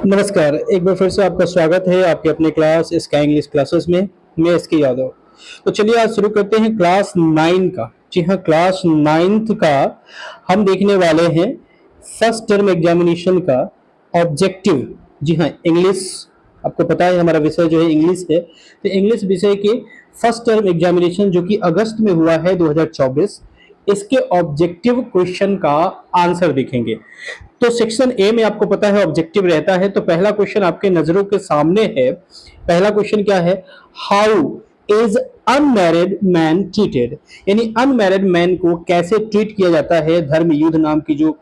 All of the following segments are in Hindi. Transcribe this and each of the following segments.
नमस्कार, एक बार फिर से आपका स्वागत है आपके अपने क्लास स्काई इंग्लिश क्लासेस में। मैं एसके यादव। तो चलिए आज शुरू करते हैं क्लास 9 का। जी हाँ, क्लास 9th का हम देखने वाले हैं फर्स्ट टर्म एग्जामिनेशन का ऑब्जेक्टिव। जी हाँ, इंग्लिश, आपको पता है हमारा विषय जो है इंग्लिश है। तो इंग्लिश विषय के फर्स्ट टर्म एग्जामिनेशन जो कि अगस्त में हुआ है 2024, इसके ऑब्जेक्टिव क्वेश्चन का आंसर देखेंगे। तो सेक्शन ए में आपको पता है ऑब्जेक्टिव रहता है। तो पहला क्वेश्चन आपके नजरों के सामने है। पहला क्वेश्चन क्या है? How is unmarried man treated, यानी अनमैरिड मैन को कैसे ट्रीट किया जाता है। धर्म युद्ध नाम की जो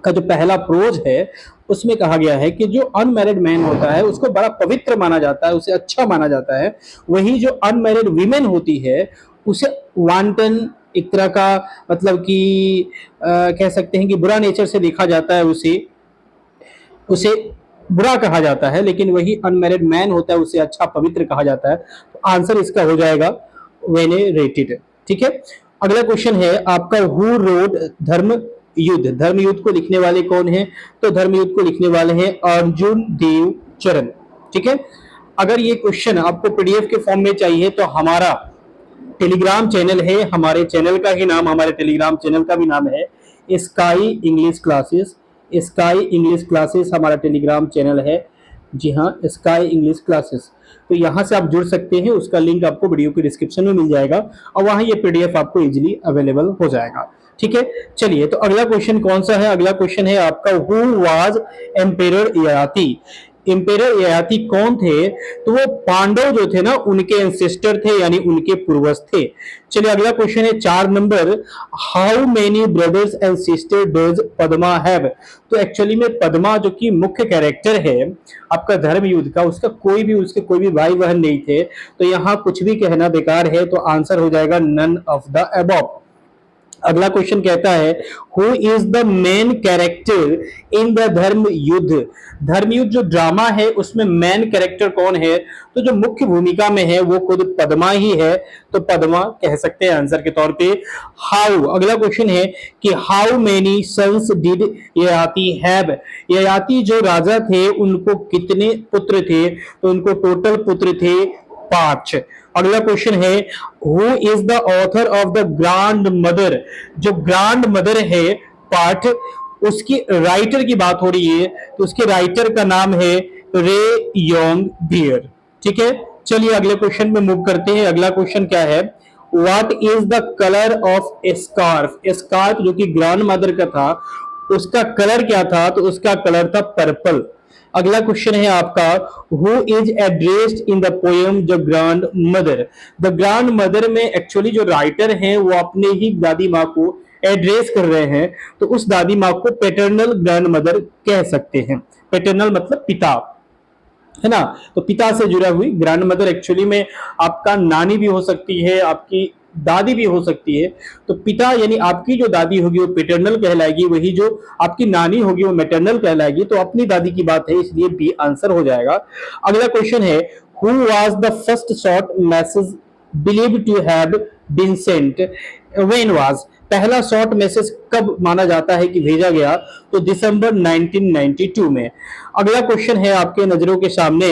पहला प्रोज है उसमें कहा गया है कि जो अनमैरिड मैन होता है उसको बड़ा पवित्र माना जाता है, उसे अच्छा माना जाता है। वही जो अनमैरिड वीमेन होती है उसे वांटन, एक तरह का मतलब कि कह सकते हैं कि बुरा नेचर से देखा जाता है, उसे उसे बुरा कहा जाता है। लेकिन वही अनमैरिड मैन होता है उसे अच्छा पवित्र कहा जाता है। तो आंसर इसका हो जाएगा वेनेरेटेड। ठीक है। अगला क्वेश्चन है आपका, हु रोड धर्म युद्ध। धर्म युद्ध को लिखने वाले कौन है? तो धर्म युद्ध को लिखने वाले हैं अर्जुन देव चरण। ठीक है। अगर ये क्वेश्चन आपको पीडीएफ के फॉर्म में चाहिए तो हमारा टेलीग्राम चैनल है, हमारे चैनल का ही नाम, हमारे टेलीग्राम चैनल का भी नाम है sky English classes. Sky English classes हमारा टेलीग्राम चैनल है। जी हाँ, स्काई इंग्लिश क्लासेस। तो यहाँ से आप जुड़ सकते हैं, उसका लिंक आपको वीडियो के डिस्क्रिप्शन में मिल जाएगा और वहाँ ये पीडीएफ आपको इजीली अवेलेबल हो जाएगा। ठीक है। चलिए, तो अगला क्वेश्चन कौन सा है? अगला क्वेश्चन है आपका, who was emperor Yayati. Emperor Yayati कौन थे? तो वो पांडव जो थे ना, उनके एंसेस्टर थे, यानी उनके पूर्वज थे। चलिए, अगला क्वेश्चन है 4 number, how many brothers and sister does Padma have. तो एक्चुअली में पद्मा जो कि मुख्य कैरेक्टर है आपका धर्म युद्ध का, उसके कोई भी भाई बहन नहीं थे। तो यहाँ कुछ भी कहना बेकार है। तो आंसर हो जाएगा नन ऑफ द अबव। अगला क्वेश्चन कहता है, who is the main character in the धर्म युद्ध। धर्म युद्ध जो ड्रामा है उसमें मेन कैरेक्टर कौन है? तो जो मुख्य भूमिका में है वो खुद पद्मा ही है। तो पद्मा कह सकते हैं आंसर के तौर पे। हाउ, अगला क्वेश्चन है कि how many sons did Yayati have. Yayati जो राजा थे उनको कितने पुत्र थे? तो उनको टोटल पुत्र थे 5। अगला क्वेश्चन है, who is the author of the grand mother. जो ग्रांड मदर है पाठ, उसकी राइटर की बात हो रही है। तो उसके राइटर का नाम है रे योंग बियर। ठीक है। चलिए अगले क्वेश्चन में मूव करते हैं। अगला क्वेश्चन क्या है? What is the colour of scarf. Scarf जो कि ग्रांड मदर का था, उसका कलर क्या था? तो उसका कलर था पर्पल। अगला क्वेश्चन है आपका, who is addressed in the poem the grand mother. The grand mother में एक्चुअली जो राइटर हैं वो अपने ही दादी माँ को एड्रेस कर रहे हैं। तो उस दादी माँ को पैटर्नल ग्रैंड मदर कह सकते हैं। पैटर्नल मतलब पिता, है ना। तो पिता से जुड़ा हुई ग्रैंड मदर एक्चुअली में आपका नानी भी हो सकती है, आपकी दादी भी हो सकती है। तो पिता यानी आपकी जो दादी होगी वो पैटर्नल कहलाएगी, वही जो आपकी नानी होगी वो मैटरनल कहलाएगी। तो अपनी दादी की बात है, इसलिए बी आंसर हो जाएगा। अगला क्वेश्चन है, who was the first short message believe to have been sent, when was. पहला शॉर्ट मैसेज कब माना जाता है कि भेजा गया? तो दिसंबर 1992 में। अगला क्वेश्चन है आपके नजरों के सामने,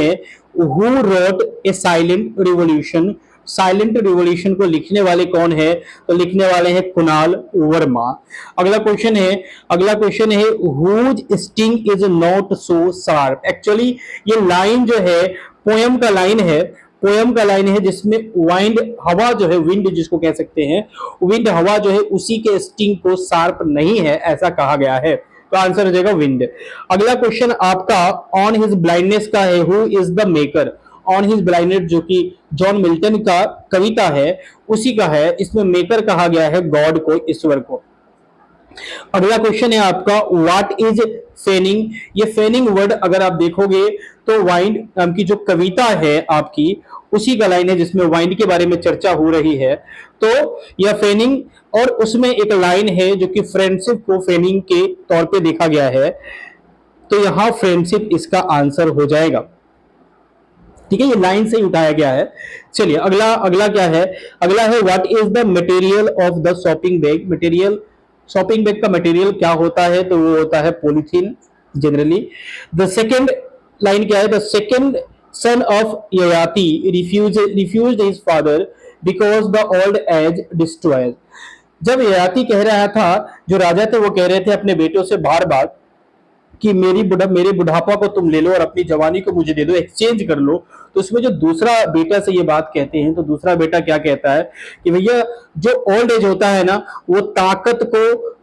who wrote a silent revolution. Silent revolution को लिखने वाले कौन है? तो लिखने वाले हैं कुणाल वर्मा। अगला क्वेश्चन है whose sting is not so sharp. Actually ये लाइन जो है पोयम का लाइन है, पोयम का लाइन है जिसमें वाइंड, हवा जो है, विंड जिसको कह सकते हैं, विंड हवा जो है उसी के स्टिंग को शार्प नहीं है ऐसा कहा गया है। तो आंसर हो जाएगा विंड। अगला क्वेश्चन आपका ऑन हिज ब्लाइंडनेस का है, who is the maker. On his blindness जो कि जॉन मिल्टन का कविता है उसी का है। इसमें मेकर कहा गया है गॉड को, ईश्वर को। अगला क्वेश्चन है आपका, व्हाट इज फेनिंग। ये फेनिंग वर्ड अगर आप देखोगे तो वाइंड नाम की जो कविता है आपकी, उसी का लाइन है जिसमें वाइंड के बारे में चर्चा हो रही है। तो यह फेनिंग, और उसमें एक लाइन है जो कि फ्रेंडशिप को फेनिंग के तौर पे देखा गया है। तो यहां फ्रेंडशिप इसका आंसर हो जाएगा। ठीक है, ये लाइन से ही उठाया गया है। चलिए अगला अगला क्या है? अगला है, what is the material of the shopping bag. Material, shopping bag का मटेरियल क्या होता है? तो वो होता है polythene generally. The second line क्या है, the second son of Yayati refuse his father because the old age destroys. जब ययाति कह रहा था, जो राजा थे वो कह रहे थे अपने बेटों से बार बार कि मेरे बुढ़ापा को तुम ले लो और अपनी जवानी को मुझे दे दो, एक्सचेंज कर लो। तो उसमें जो दूसरा बेटा से ये बात कहते हैं, तो दूसरा बेटा क्या कहता है कि भैया जो ओल्ड एज होता है ना, वो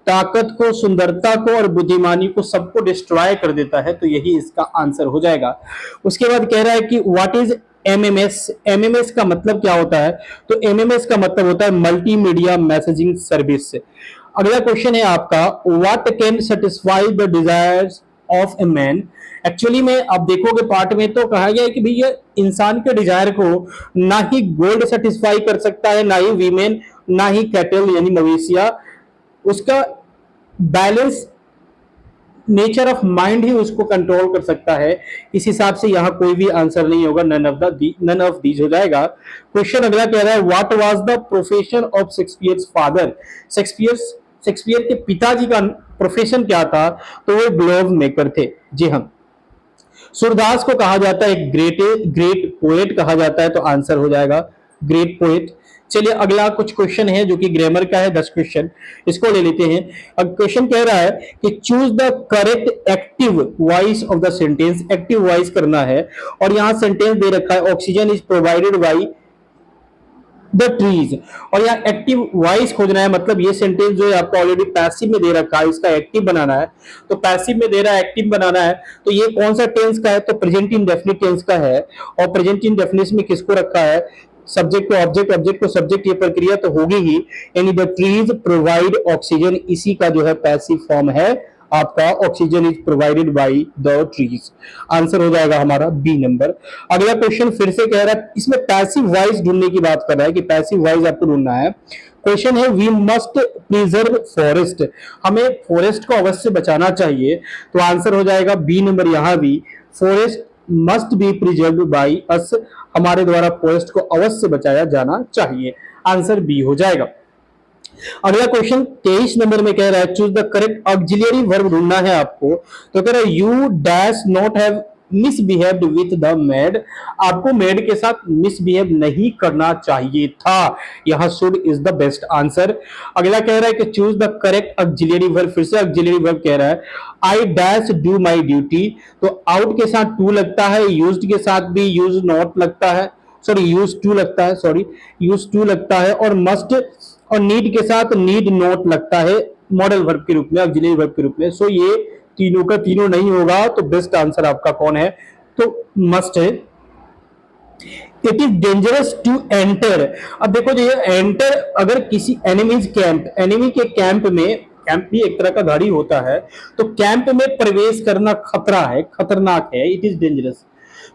ताकत को सुंदरता को और बुद्धिमानी को सबको डिस्ट्रॉय कर देता है। तो यही इसका आंसर हो जाएगा। उसके बाद कह रहा है कि व्हाट इज एमएमएस। एमएमएस का मतलब क्या होता है, तो एमएमएस का मतलब होता है मल्टीमीडिया मैसेजिंग सर्विस। अगला क्वेश्चन है आपका, what can satisfy the desires of a man. Actually में आप देखोगे पार्ट में तो कहा गया है कि भैया इंसान के डिजायर को ना ही गोल्ड सेटिस्फाई कर सकता है, ना ही वीमेन, ना ही कैटल यानी मवेशिया। उसका बैलेंस नेचर ऑफ माइंड ही उसको कंट्रोल कर सकता है। इस हिसाब से यहां कोई भी आंसर नहीं होगा, नन ऑफ दीज हो जाएगा। क्वेश्चन अगला कह रहा है, what was the profession of Shakespeare's father. Shakespeare के पिताजी का प्रोफेशन क्या था, तो वो ग्लोव मेकर थे। जी हाँ। सूरदास को कहा जाता है ग्रेट पोएट कहा जाता है, तो आंसर हो जाएगा ग्रेट पोएट। चलिए अगला कुछ क्वेश्चन है जो कि ग्रामर का है, 10 क्वेश्चन, इसको ले लेते हैं। अब क्वेश्चन कह रहा है कि choose the correct active voice of the sentence. Active voice करना है और यहां सेंटेंस दे रखा है, oxygen is provided by the trees, और यहाँ एक्टिव वॉइस खोजना है। मतलब ये सेंटेंस जो है आपको ऑलरेडी पैसिव में दे रखा है, इसका एक्टिव बनाना है। तो पैसिव में दे रहा है, एक्टिव बनाना है, तो ये कौन सा टेंस का है, तो प्रेजेंट इंडेफिनिट टेंस का है। और प्रेजेंट इंडेफिनिट में किसको रखा है, सब्जेक्ट को ऑब्जेक्ट, ऑब्जेक्ट को सब्जेक्ट, ये प्रक्रिया तो होगी ही। यानी द ट्रीज प्रोवाइड ऑक्सीजन, इसी का जो है पैसिव फॉर्म है आपका, oxygen is provided by the trees. Answer हो जाएगा हमारा बी नंबर। अगला क्वेश्चन फिर से कह रहा है, इसमें पैसिव वॉइस ढूंढने की बात कर रहा है कि पैसिव वॉइस आपको ढूंढना है। क्वेश्चन है, वी मस्ट प्रिजर्व फॉरेस्ट। हमें फॉरेस्ट को अवश्य बचाना चाहिए, तो आंसर हो जाएगा बी नंबर। यहां भी forest must be preserve by us, हमारे द्वारा फॉरेस्ट को अवश्य बचाया जाना चाहिए। आंसर बी हो जाएगा। अगला क्वेश्चन 23 नंबर में कह रहा है, choose the correct auxiliary verb ढूंढना है आपको। तो कह रहा है, you dash not have misbehaved with the made. आपको मेड के साथ मिसबिहेव नहीं करना चाहिए था। यहां should is the best answer. अगला कह रहा है कि choose the correct auxiliary verb. फिर से ऑक्सिलियरी वर्ब कह रहा है, I dash do my duty. तो आउट के साथ टू लगता है, यूज्ड के साथ भी यूज नॉट लगता है, यूज टू लगता है, यूज टू लगता है, और मस्ट और नीड के साथ नीड नॉट लगता है मॉडल वर्ब के रूप में, ऑक्सिलरी वर्ब के रूप में। सो ये तीनों का तीनों नहीं होगा, तो बेस्ट आंसर आपका कौन है, तो मस्ट है। It is dangerous to enter. अब देखो जो ये एंटर, अगर किसी एनिमीज कैंप, एनिमी के कैंप में, कैंप भी एक तरह का गाड़ी होता है, तो कैंप में प्रवेश करना खतरा है, खतरनाक है, इट इज डेंजरस।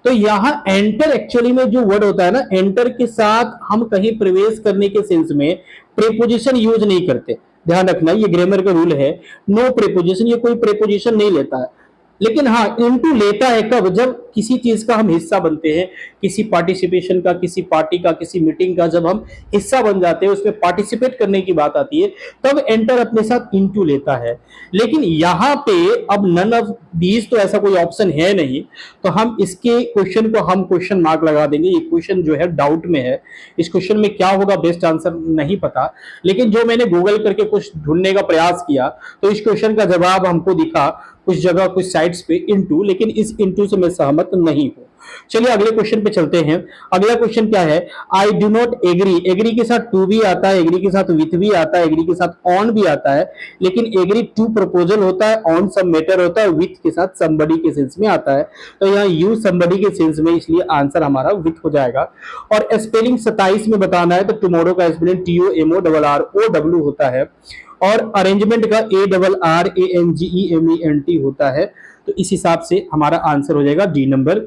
तो यहां एंटर एक्चुअली में जो वर्ड होता है ना, एंटर के साथ हम कहीं प्रवेश करने के सेंस में प्रीपोजिशन यूज नहीं करते। ध्यान रखना, ये ग्रामर का रूल है, नो प्रीपोजिशन, ये कोई प्रीपोजिशन नहीं लेता है। लेकिन हाँ, इनटू लेता है कब, जब किसी चीज का हम हिस्सा बनते हैं, किसी पार्टिसिपेशन का, किसी पार्टी का, किसी मीटिंग का जब हम हिस्सा बन जाते हैं, उसमें पार्टिसिपेट करने की बात आती है, तब एंटर अपने साथ इनटू लेता है। लेकिन यहाँ पे अब नन ऑफ दीज, तो ऐसा कोई ऑप्शन है नहीं, तो हम इसके क्वेश्चन को हम क्वेश्चन मार्क लगा देंगे। ये क्वेश्चन जो है डाउट में है, इस क्वेश्चन में क्या होगा बेस्ट आंसर नहीं पता। लेकिन जो मैंने गूगल करके कुछ ढूंढने का प्रयास किया, तो इस क्वेश्चन का जवाब हमको दिखा कुछ जगह कुछ साइट्स पे इनटू, लेकिन इस इनटू से मैं सहमत नहीं हूं। चलिए अगले क्वेश्चन पे चलते हैं। अगला क्वेश्चन क्या है, I do not agree. Agree के साथ टू भी आता है, एग्री के साथ विथ भी आता है, एग्री के साथ ऑन भी आता है, लेकिन एग्री टू प्रपोजल होता है, ऑन सम मैटर होता है, विथ के साथ समबडी के सेंस में आता है। तो यहाँ यू समबडी के सेंस में, इसलिए आंसर हमारा विथ हो जाएगा। और स्पेलिंग 27 में बताना है, तो टुमारो का स्पेलिंग TOMORROW होता है, और अरेंजमेंट का ARRANGEMENT होता है। तो इस हिसाब से हमारा आंसर हो जाएगा डी नंबर।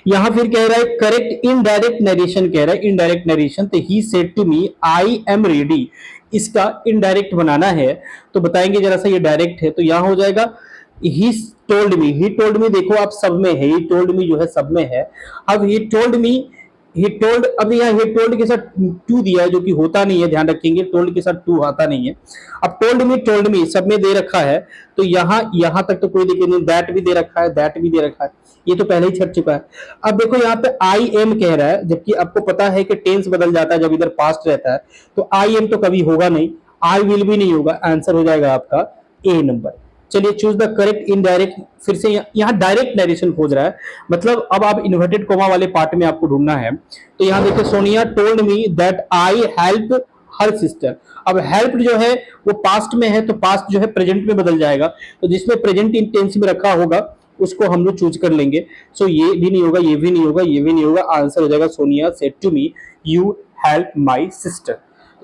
यहां फिर कह रहा है करेक्ट इनडायरेक्ट नरेशन, कह रहा है इनडायरेक्ट नरेशन, तो he said to me I am ready. इसका इनडायरेक्ट बनाना है, तो बताएंगे जरा सा, ये डायरेक्ट है, तो यहां हो जाएगा he told me. He told me देखो आप सब में है, ही टोल्ड मी जो है सब में है। अब he told me he told, अब यहाँ ही टोल्ड के साथ टू दिया है जो कि होता नहीं है, ध्यान रखेंगे, टोल्ड के साथ टू आता नहीं है। अब टोल्ड मी सब में दे रखा है, तो यहाँ तक तो कोई दिक्कत नहीं, दैट भी दे रखा है, दैट भी दे रखा है, ये तो पहले ही छट चुका है। अब देखो यहाँ पे आई एम कह रहा है, जबकि आपको पता है कि टेंस बदल जाता है जब इधर पास्ट रहता है, तो आई एम तो कभी होगा नहीं, आई विल भी नहीं होगा, आंसर हो जाएगा आपका ए नंबर। चलिए चूज द करेक्ट इनडायरेक्ट, फिर से यहाँ डायरेक्ट नरेशन खोज रहा है, मतलब अब आप इन्वर्टेड कोमा वाले पार्ट में आपको ढूंढना है। तो यहाँ देखिए, Sonia told me that I help her sister. अब हेल्प जो है वो पास्ट में है, तो पास्ट जो है प्रेजेंट में बदल जाएगा, तो जिसमें प्रेजेंट इंटेंस में रखा होगा उसको हम लोग चूज कर लेंगे। सो ये भी नहीं होगा, ये भी नहीं होगा, ये भी नहीं होगा, आंसर हो जाएगा Sonia said to me you help my sister.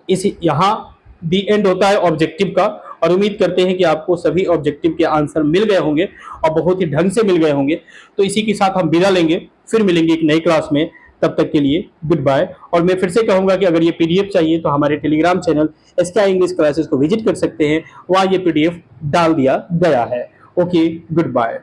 इसी यहाँ दी एंड होता है ऑब्जेक्टिव का, और उम्मीद करते हैं कि आपको सभी ऑब्जेक्टिव के आंसर मिल गए होंगे और बहुत ही ढंग से मिल गए होंगे। तो इसी के साथ हम विदा लेंगे, फिर मिलेंगे एक नई क्लास में, तब तक के लिए गुड बाय। और मैं फिर से कहूंगा कि अगर ये पीडीएफ चाहिए तो हमारे Telegram channel sky English classes को विजिट कर सकते हैं, वहां ये पीडीएफ डाल दिया गया है। Okay, good bye.